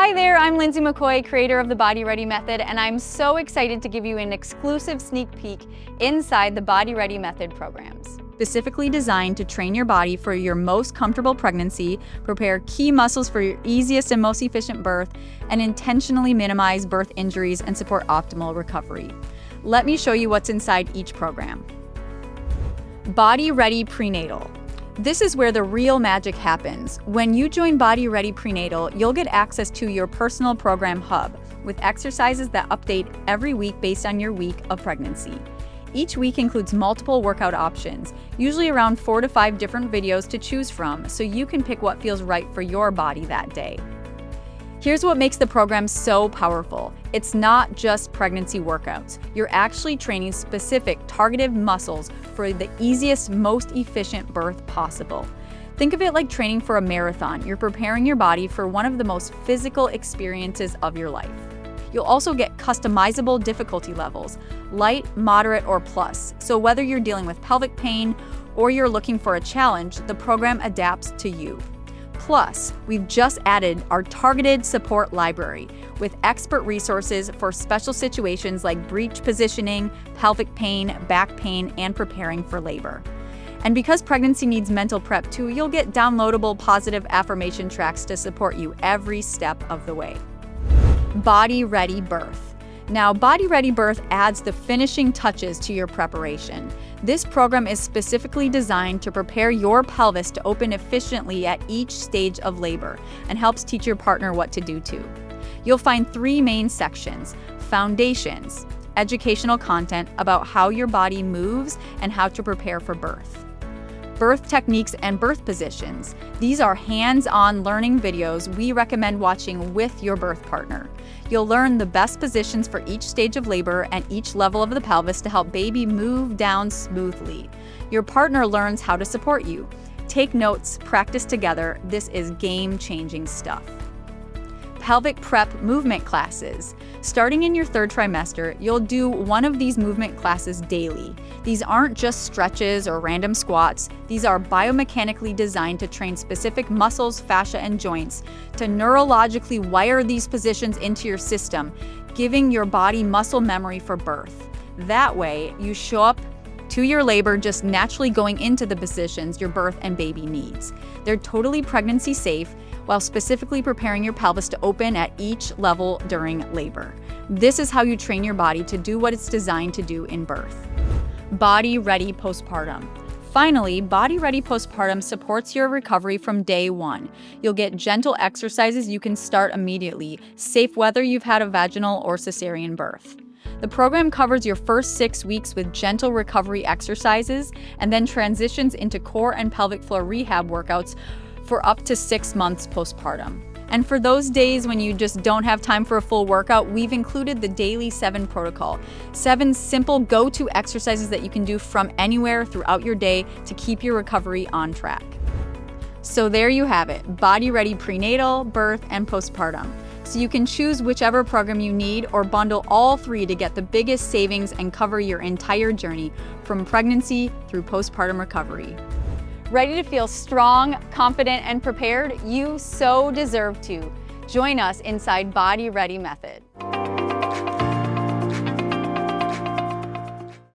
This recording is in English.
Hi there, I'm Lindsay McCoy, creator of the Body Ready Method, and I'm so excited to give you an exclusive sneak peek inside the Body Ready Method programs. Specifically designed to train your body for your most comfortable pregnancy, prepare key muscles for your easiest and most efficient birth, and intentionally minimize birth injuries and support optimal recovery. Let me show you what's inside each program. Body Ready Prenatal. This is where the real magic happens. When you join Body Ready Prenatal, you'll get access to your personal program hub with exercises that update every week based on your week of pregnancy. Each week includes multiple workout options, usually around 4 to 5 different videos to choose from, so you can pick what feels right for your body that day. Here's what makes the program so powerful. It's not just pregnancy workouts. You're actually training specific targeted muscles for the easiest, most efficient birth possible. Think of it like training for a marathon. You're preparing your body for one of the most physical experiences of your life. You'll also get customizable difficulty levels, light, moderate, or plus. So whether you're dealing with pelvic pain or you're looking for a challenge, the program adapts to you. Plus, we've just added our targeted support library with expert resources for special situations like breech positioning, pelvic pain, back pain, and preparing for labor. And because pregnancy needs mental prep too, you'll get downloadable positive affirmation tracks to support you every step of the way. Body Ready Birth. Now, Body Ready Birth adds the finishing touches to your preparation. This program is specifically designed to prepare your pelvis to open efficiently at each stage of labor and helps teach your partner what to do too. You'll find 3 main sections: foundations, educational content about how your body moves and how to prepare for birth. Birth techniques and birth positions. These are hands-on learning videos we recommend watching with your birth partner. You'll learn the best positions for each stage of labor and each level of the pelvis to help baby move down smoothly. Your partner learns how to support you. Take notes, practice together. This is game-changing stuff. Pelvic prep movement classes. Starting in your 3rd trimester, you'll do one of these movement classes daily. These aren't just stretches or random squats. These are biomechanically designed to train specific muscles, fascia, and joints to neurologically wire these positions into your system, giving your body muscle memory for birth. That way, you show up to your labor just naturally going into the positions your birth and baby needs. They're totally pregnancy safe while specifically preparing your pelvis to open at each level during labor. This is how you train your body to do what it's designed to do in birth. Body Ready Postpartum. Finally, Body Ready Postpartum supports your recovery from day 1. You'll get gentle exercises you can start immediately, safe whether you've had a vaginal or cesarean birth. The program covers your first 6 weeks with gentle recovery exercises and then transitions into core and pelvic floor rehab workouts for up to 6 months postpartum. And for those days when you just don't have time for a full workout, we've included the Daily 7 protocol. 7 simple go-to exercises that you can do from anywhere throughout your day to keep your recovery on track. So there you have it, Body Ready Prenatal, Birth, and Postpartum. So you can choose whichever program you need or bundle all 3 to get the biggest savings and cover your entire journey from pregnancy through postpartum recovery. Ready to feel strong, confident, and prepared? You so deserve to. Join us inside Body Ready Method.